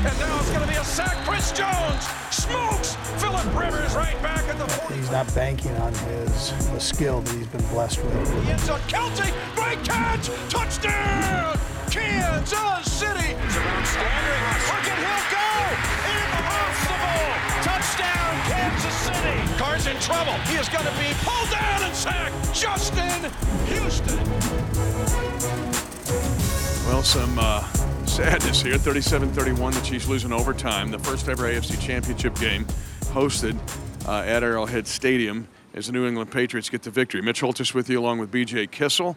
And now it's going to be a sack. Chris Jones smokes Phillip Rivers right back at the 40. He's not banking on the skill that he's been blessed with. He ends on Kelce. Great catch. Touchdown. Kansas City. He's around Standard. Look at him go. Impossible. Touchdown, Kansas City. Carr's in trouble. He is going to be pulled down and sacked. Justin Houston. Well, some sadness here. 37-31, the Chiefs lose in overtime. The first ever AFC Championship game hosted at Arrowhead Stadium as the New England Patriots get the victory. Mitch Holtis with you along with B.J. Kissel.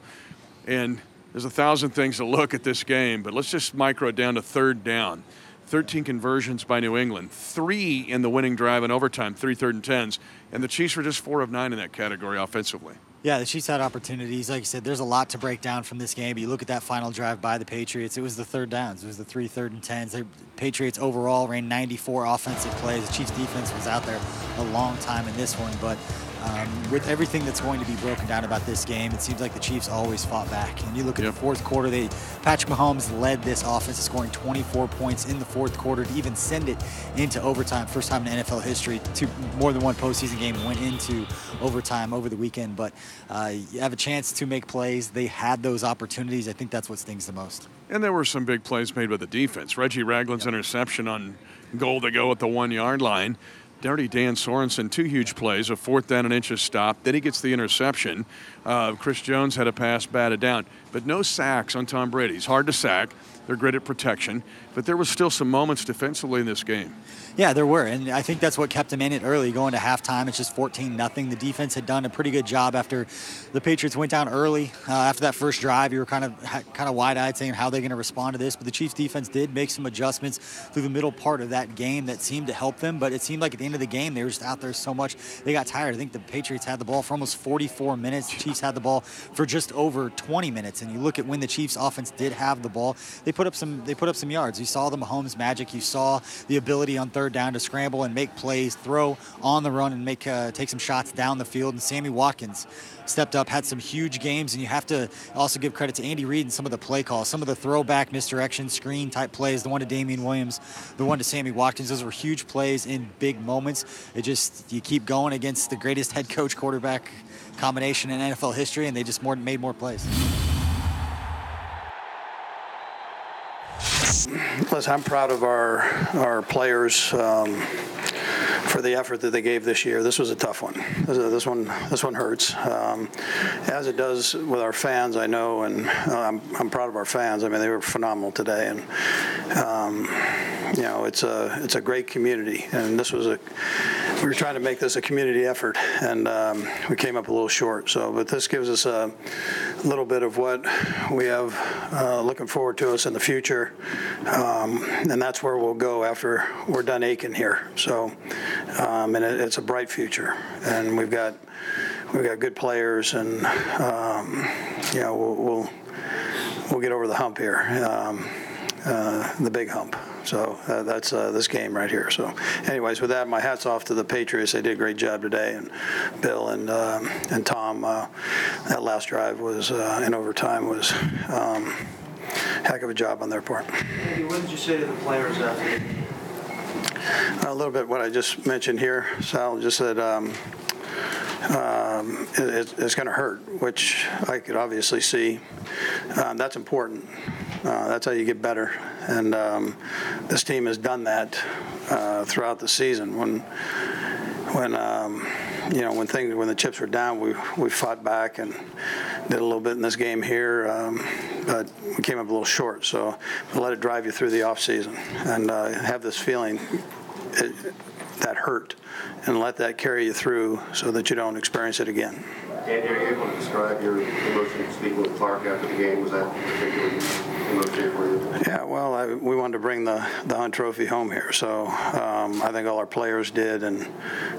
And there's 1,000 things to look at this game, but let's just micro it down to third down. 13 conversions by New England, 3 in the winning drive in overtime, 3 third and 10s, and the Chiefs were just 4 of 9 in that category offensively. Yeah, the Chiefs had opportunities. Like you said, there's a lot to break down from this game. But you look at that final drive by the Patriots, it was the third downs. It was the 3 third and 10s. The Patriots overall ran 94 offensive plays. The Chiefs defense was out there a long time in this one, but with everything that's going to be broken down about this game, it seems like the Chiefs always fought back. And you look at the fourth quarter, Patrick Mahomes led this offense, scoring 24 points in the fourth quarter to even send it into overtime. First time in NFL history, more than one postseason game went into overtime over the weekend. But you have a chance to make plays. They had those opportunities. I think that's what stings the most. And there were some big plays made by the defense. Reggie Ragland's interception on goal to go at the 1-yard line. Dirty Dan Sorensen, 2 huge plays, a 4th down and inches stop. Then he gets the interception. Chris Jones had a pass batted down. But no sacks on Tom Brady. He's hard to sack. They're great at protection. But there was still some moments defensively in this game. Yeah, there were. And I think that's what kept him in it early. Going to halftime, it's just 14-0. The defense had done a pretty good job after the Patriots went down early. After that first drive, you were kind of wide-eyed saying how they're going to respond to this. But the Chiefs defense did make some adjustments through the middle part of that game that seemed to help them. But it seemed like at the end of the game, they were just out there so much. They got tired. I think the Patriots had the ball for almost 44 minutes. The Chiefs had the ball for just over 20 minutes. And you look at when the Chiefs offense did have the ball, they put up some yards. You saw the Mahomes magic. You saw the ability on third down to scramble and make plays, throw on the run, and take some shots down the field. And Sammy Watkins stepped up, had some huge games. And you have to also give credit to Andy Reid and some of the play calls, some of the throwback misdirection screen type plays, the one to Damian Williams, the one to Sammy Watkins. Those were huge plays in big moments. You keep going against the greatest head coach quarterback combination in NFL history, and they just made more plays. Listen, I'm proud of our players for the effort that they gave this year. This was a tough one. This one hurts, as it does with our fans. I know, and I'm proud of our fans. I mean, they were phenomenal today, and it's a great community. And we were trying to make this a community effort, and we came up a little short. But this gives us a little bit of what we have looking forward to us in the future. And that's where we'll go after we're done aching here. And it's a bright future, and we've got good players, and we'll get over the hump here, the big hump. So that's this game right here. So, anyways, with that, my hat's off to the Patriots. They did a great job today, and Bill and Tom. That last drive was in overtime was. Heck of a job on their part. Andy, what did you say to the players after? A little bit what I just mentioned here. Sal just said it's going to hurt, which I could obviously see. That's important. That's how you get better. And this team has done that throughout the season. When the chips were down, we fought back and did a little bit in this game here, but we came up a little short. So let it drive you through the off season and have this feeling that hurt, and let that carry you through so that you don't experience it again. Andy, are you able to describe your emotion speaking with Clark after the game? Was that particularly emotional for you? Yeah, well, we wanted to bring the Hunt Trophy home here, so I think all our players did, and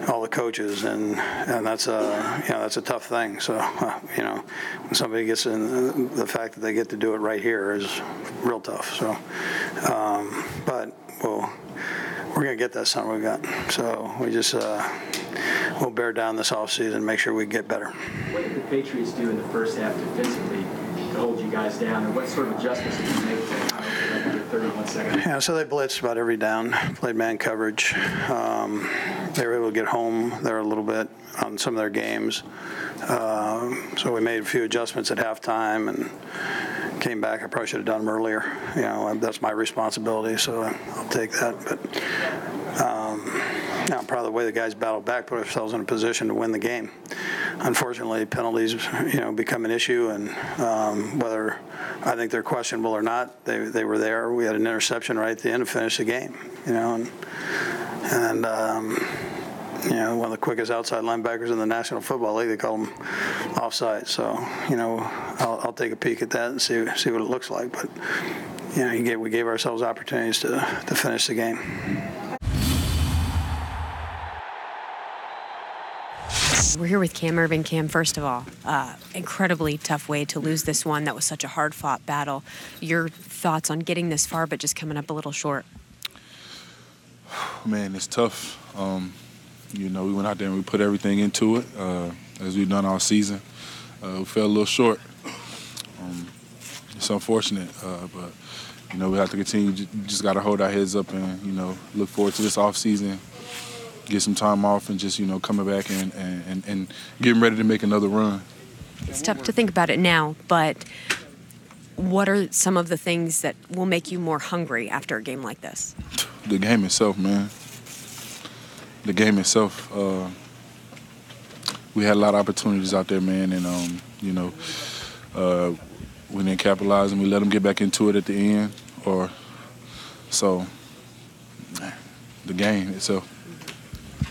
all the coaches, and that's a tough thing. So when somebody gets in, the fact that they get to do it right here is real tough. So, but we're going to get that something we got. So we just we'll bear down this offseason and make sure we get better. What did the Patriots do in the first half defensively to hold you guys down, and what sort of adjustments did you make to 31 seconds. Yeah, so they blitzed about every down, played man coverage. They were able to get home there a little bit on some of their games. So we made a few adjustments at halftime and came back. I probably should have done them earlier. You know, that's my responsibility, so I'll take that. But I'm proud of the way the guys battled back, put ourselves in a position to win the game. Unfortunately, penalties, become an issue, and whether I think they're questionable or not, they were there. We had an interception right at the end to finish the game, and one of the quickest outside linebackers in the National Football League, they call them offside. So, I'll take a peek at that and see what it looks like. But, we gave ourselves opportunities to finish the game. We're here with Cam Irvin. Cam, first of all, incredibly tough way to lose this one. That was such a hard-fought battle. Your thoughts on getting this far but just coming up a little short? Man, it's tough. We went out there and we put everything into it, as we've done all season. We fell a little short. It's unfortunate, but, we have to continue. Just got to hold our heads up and, look forward to this offseason, get some time off, and just, coming back and getting ready to make another run. It's tough to think about it now, but what are some of the things that will make you more hungry after a game like this? The game itself, man. The game itself. We had a lot of opportunities out there, man, and, we didn't capitalize, and we let them get back into it at the end. The game itself.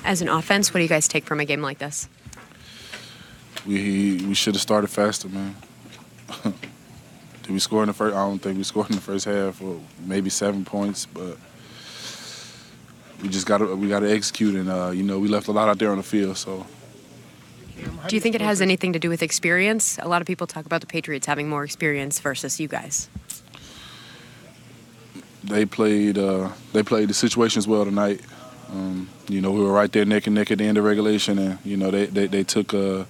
As an offense, what do you guys take from a game like this? We should have started faster, man. Did we score in the first? I don't think we scored in the first half, or maybe 7 points, but we gotta execute, and we left a lot out there on the field. So, do you think it has anything to do with experience? A lot of people talk about the Patriots having more experience versus you guys. They played the situations well tonight. We were right there neck and neck at the end of regulation, and they took. Their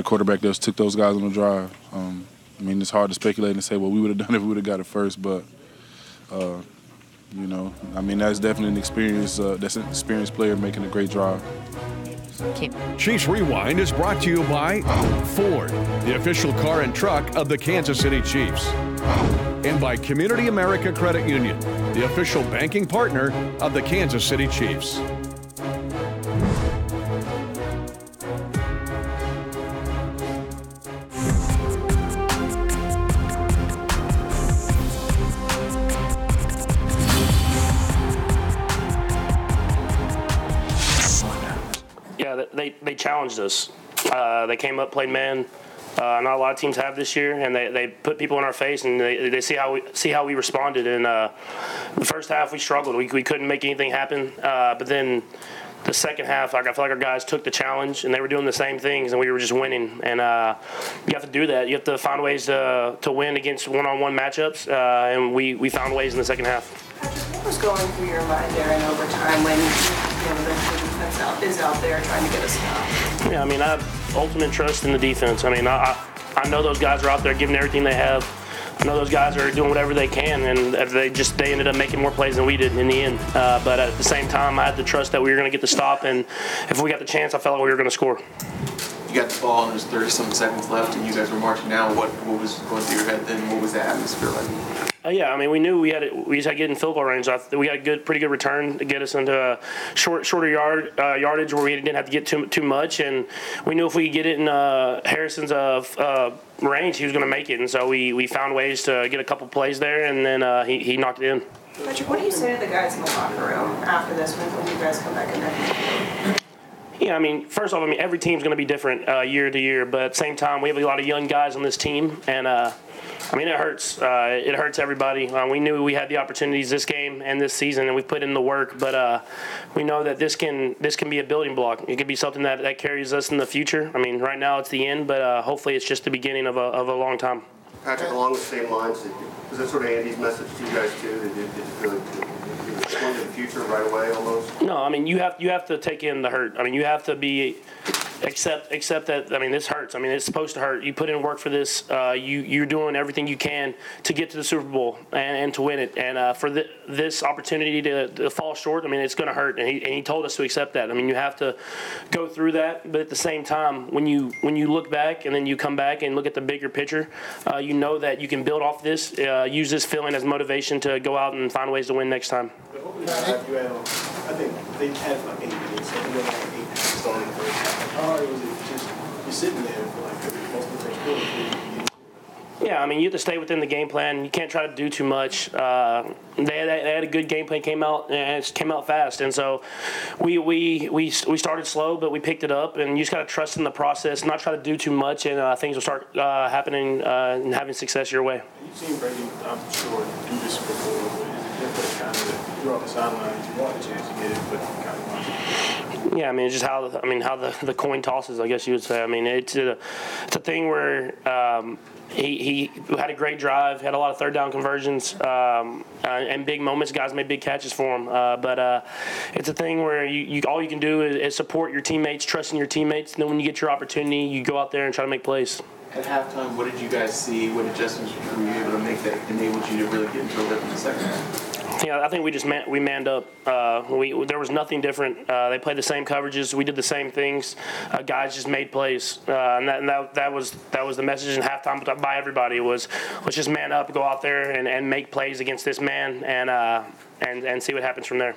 quarterback just took those guys on the drive. It's hard to speculate and say, well, we would have done it if we would have got it first, but that's definitely an experience. That's an experienced player making a great drive. Chiefs Rewind is brought to you by Ford, the official car and truck of the Kansas City Chiefs, and by Community America Credit Union, the official banking partner of the Kansas City Chiefs. They challenged us. They came up, played man. Not a lot of teams have this year, and they put people in our face, and they see how we responded. And the first half we struggled. We couldn't make anything happen. But then the second half, I feel like our guys took the challenge, and they were doing the same things, and we were just winning. And you have to do that. You have to find ways to win against one-on-one matchups, and we found ways in the second half. Patrick, what was going through your mind there in overtime when the defense is out there trying to get a stop? Yeah, I have ultimate trust in the defense. I know those guys are out there giving everything they have. I know those guys are doing whatever they can, and they ended up making more plays than we did in the end. But at the same time, I had the trust that we were going to get the stop, and if we got the chance, I felt like we were going to score. You got the ball, and there's 30-some seconds left, and you guys were marching down. What was going through your head then? What was the atmosphere like? We knew we just had to get in field goal range. We got a pretty good return to get us into a shorter yardage where we didn't have to get too much, and we knew if we could get it in Harrison's range, he was going to make it. And so we found ways to get a couple plays there, and then he knocked it in. Patrick, what do you say to the guys in the locker room after this when you guys come back in there? Yeah, first off, every team's going to be different year to year, but at the same time, we have a lot of young guys on this team, and it hurts. It hurts everybody. We knew we had the opportunities this game and this season, and we put in the work, but we know that this can be a building block. It could be something that carries us in the future. Right now it's the end, but hopefully it's just the beginning of a long time. Patrick, along the same lines, was that sort of Andy's message to you guys too? Did you feel like going to the future right away almost? No, you have to take in the hurt. You have to accept that. This hurts. hurts. I mean, it's supposed to hurt. You put in work for this. You're doing everything you can to get to the Super Bowl and to win it. And for this opportunity to fall short, I mean, it's going to hurt. And he told us to accept that. I mean, you have to go through that. But at the same time, when you look back and then you come back and look at the bigger picture, you know that you can build off this, use this feeling as motivation to go out and find ways to win next time. I think they had like 8 minutes, so they had 8 starting first half. How hard was it just you're sitting there for like most of the first quarter? Yeah, I mean, you have to stay within the game plan. You can't try to do too much. They had a good game plan, came out fast, and so we started slow, but we picked it up, and you just got to trust in the process, not try to do too much, and things will start happening and having success your way. You've seen Brady, I'm sure, do this before, but is it different kind of you're on the sidelines, you want a chance to get it, but kind of yeah, I mean, it's just how the coin tosses, I guess you would say. I mean, it's a thing where he had a great drive, had a lot of third down conversions, and big moments. Guys made big catches for him. But it's a thing where you all you can do is support your teammates, trust in your teammates, and then when you get your opportunity, you go out there and try to make plays. At halftime, what did you guys see? What adjustments were you able to make that enabled you to really get into a rhythm in the second half? Yeah, I think we just manned up. There was nothing different. They played the same coverages. We did the same things. Guys just made plays, and that was the message in halftime by everybody was let's just man up, go out there and make plays against this man, and see what happens from there.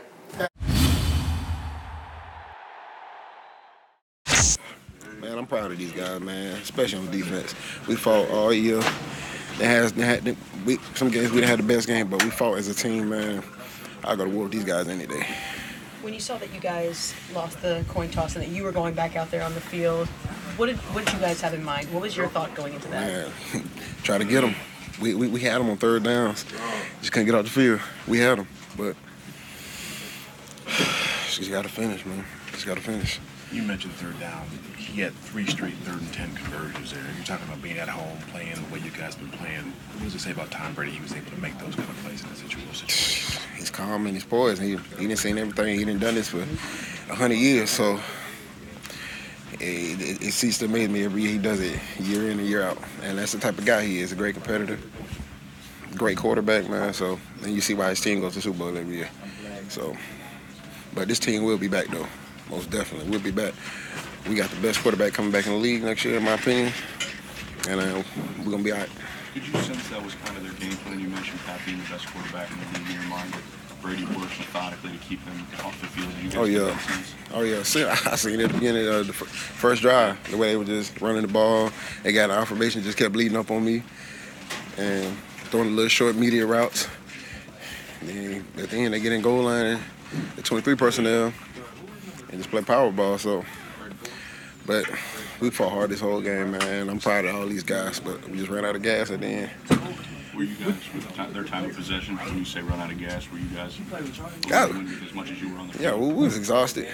Man, I'm proud of these guys, man, especially on defense. We fought all year. Some games we didn't have the best game, but we fought as a team, man. I got to war with these guys any day. When you saw that you guys lost the coin toss and that you were going back out there on the field, what did you guys have in mind? What was your thought going into that? Man, try to get them. We had them on third downs. Just couldn't get off the field. We had them, but just got to finish, man. Just got to finish. You mentioned third down. He had 3 straight 3rd and 10 conversions there. You're talking about being at home, playing the way you guys have been playing. What does it say about Tom Brady? He was able to make those kind of plays in a situation. He's calm and he's poised. He didn't seen everything. He didn't done this for 100 years. So it ceases to amaze me every year he does it, year in and year out. And that's the type of guy he is, a great competitor, great quarterback, man. So and you see why his team goes to the Super Bowl every year. So, but this team will be back, though. Most definitely. We'll be back. We got the best quarterback coming back in the league next year, in my opinion. And we're going to be all right. Did you sense that was kind of their game plan? You mentioned Pat being the best quarterback in the league in your mind, that Brady works methodically to keep them off the field. Did you guys Oh, yeah. I seen it at the beginning of the first drive, the way they were just running the ball. They got our formation, just kept bleeding up on me and throwing a little short media routes. And then at the end, they get in goal line, and the 23 personnel, and just play power ball. So, but we fought hard this whole game, man. I'm proud of all these guys, but we just ran out of gas at the end. Were you guys, with their time of possession, when you say run out of gas, were you guys as much as you were on the field? Yeah, we was exhausted,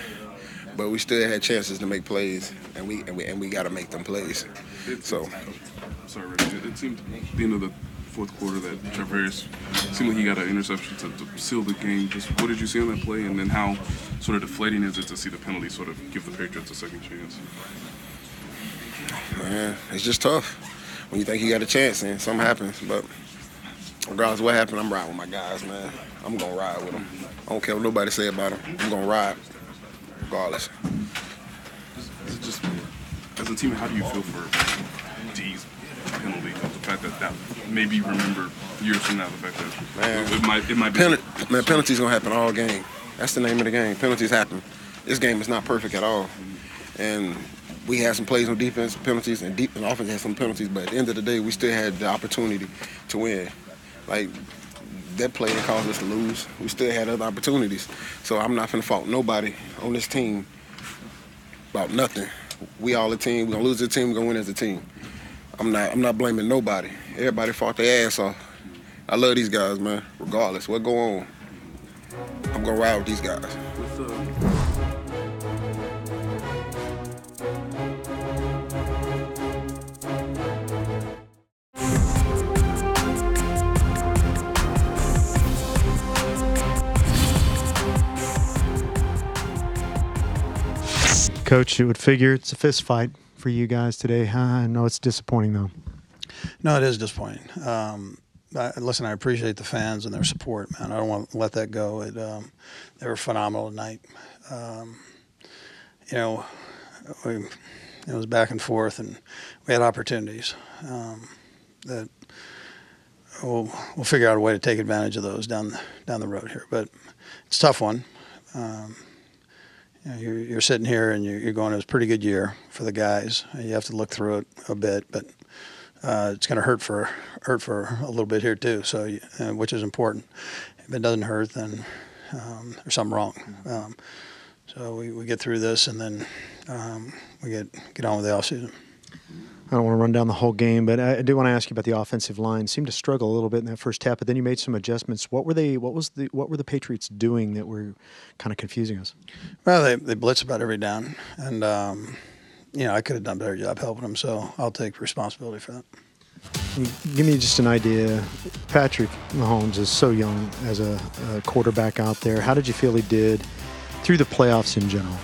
but we still had chances to make plays, and we got to make them plays. Sorry, Reggie. It seemed at the end of the fourth quarter that Travaris seemed like he got an interception to seal the game. Just what did you see on that play, and then how sort of deflating is it to see the penalty sort of give the Patriots a second chance? Man, it's just tough when you think you got a chance and something happens. But regardless of what happened, I'm riding with my guys, man. I'm going to ride with them. I don't care what nobody say about them. I'm going to ride regardless. Is it just, as a team, how do you feel for D's penalty? The fact that maybe remember years from now, the fact that it might be. Man, penalties going to happen all game. That's the name of the game. Penalties happen. This game is not perfect at all. And we had some plays on defense, penalties, and offense had some penalties, but at the end of the day, we still had the opportunity to win. Like, that play that caused us to lose, we still had other opportunities. So I'm not going to fault nobody on this team about nothing. We all a team. We're going to lose the team, we're going to win as a team. I'm not blaming nobody. Everybody fought their ass off. I love these guys, man, regardless. What go on, I'm going to ride with these guys. Coach, you would figure it's a fist fight. for you guys today. I know it's disappointing, though. No, it is disappointing. Listen, I appreciate the fans and their support, man. I don't want to let that go. They were phenomenal tonight. It was back and forth, and we had opportunities that we'll figure out a way to take advantage of those down the road here. But it's a tough one. You're sitting here and you're going, it was a pretty good year for the guys. You have to look through it a bit, but it's going to hurt for a little bit here too. So, which is important. If it doesn't hurt, then there's something wrong. So we get through this, and then we get on with the offseason. I don't want to run down the whole game, but I do want to ask you about the offensive line. Seemed to struggle a little bit in that first half, but then you made some adjustments. What were the Patriots doing that were kind of confusing us? Well, they blitz about every down, and I could have done a better job helping them, so I'll take responsibility for that. Give me just an idea. Patrick Mahomes is so young as a quarterback out there. How did you feel he did through the playoffs in general?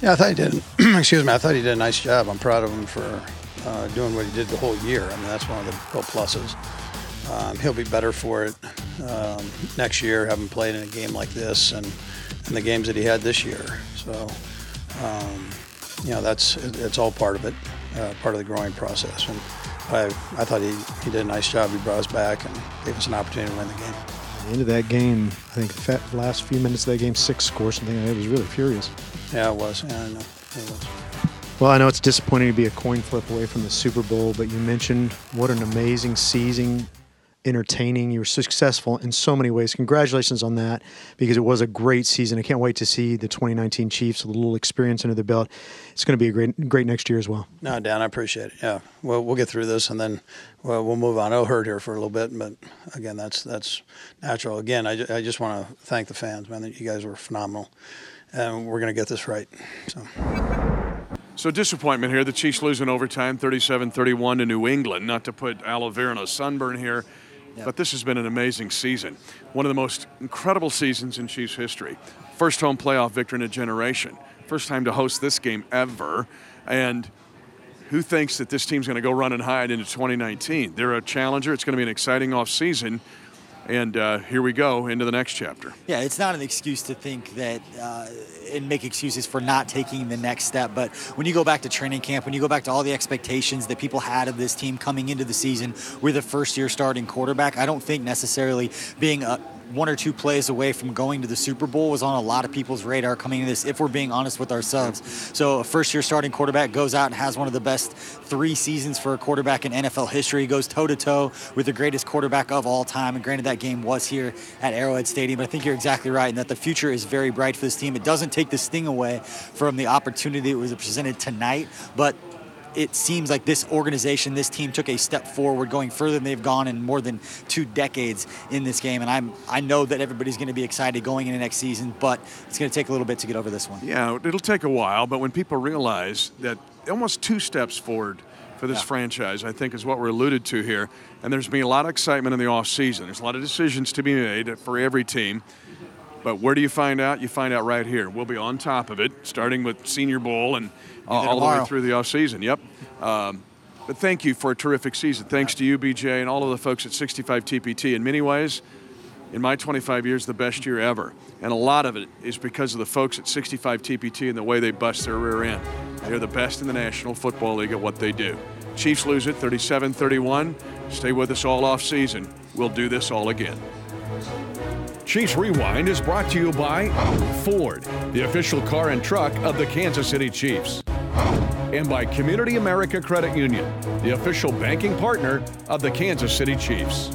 Yeah, I thought he did. Excuse me. I thought he did a nice job. I'm proud of him for doing what he did the whole year. I mean, that's one of the real pluses. He'll be better for it next year, having played in a game like this and the games that he had this year. So, it's all part of it, part of the growing process. And I thought he did a nice job. He brought us back and gave us an opportunity to win the game. At the end of that game, I think the last few minutes of that game, 6 scores, something. It was really furious. Yeah, it was. Yeah, I know. It was. Well, I know it's disappointing to be a coin flip away from the Super Bowl, but you mentioned what an amazing season, entertaining. You were successful in so many ways. Congratulations on that, because it was a great season. I can't wait to see the 2019 Chiefs with a little experience under their belt. It's going to be a great next year as well. No, Dan, I appreciate it. Yeah, we'll get through this, and then we'll move on. It'll hurt here for a little bit, but again, that's natural. Again, I just want to thank the fans, man. You guys were phenomenal, and we're going to get this right. So disappointment here. The Chiefs lose in overtime, 37-31 to New England. Not to put Oliveira in a sunburn here, but this has been an amazing season. One of the most incredible seasons in Chiefs history. First home playoff victory in a generation. First time to host this game ever. And who thinks that this team's going to go run and hide into 2019? They're a challenger. It's going to be an exciting offseason. And here we go into the next chapter. Yeah, it's not an excuse to think that and make excuses for not taking the next step. But when you go back to training camp, when you go back to all the expectations that people had of this team coming into the season with a first-year starting quarterback, I don't think necessarily being one or two plays away from going to the Super Bowl was on a lot of people's radar coming into this, if we're being honest with ourselves. So a first-year starting quarterback goes out and has one of the best 3 seasons for a quarterback in NFL history. He goes toe-to-toe with the greatest quarterback of all time. And granted, that game was here at Arrowhead Stadium, but I think you're exactly right in that the future is very bright for this team. It doesn't take the sting away from the opportunity that was presented tonight, but it seems like this organization, this team took a step forward, going further than they've gone in more than 2 decades in this game. And I know that everybody's going to be excited going into next season, but it's going to take a little bit to get over this one. Yeah, it'll take a while, but when people realize that almost 2 steps forward for this franchise, I think is what we're alluded to here. And there's been a lot of excitement in the offseason. There's a lot of decisions to be made for every team. But where do you find out? You find out right here. We'll be on top of it, starting with Senior Bowl and all the way through the offseason. Yep. But thank you for a terrific season. Thanks to you, BJ, and all of the folks at 65 TPT. In many ways, in my 25 years, the best year ever. And a lot of it is because of the folks at 65 TPT and the way they bust their rear end. They're the best in the National Football League at what they do. Chiefs lose it 37-31. Stay with us all off season. We'll do this all again. Chiefs Rewind is brought to you by Ford, the official car and truck of the Kansas City Chiefs. And by Community America Credit Union, the official banking partner of the Kansas City Chiefs.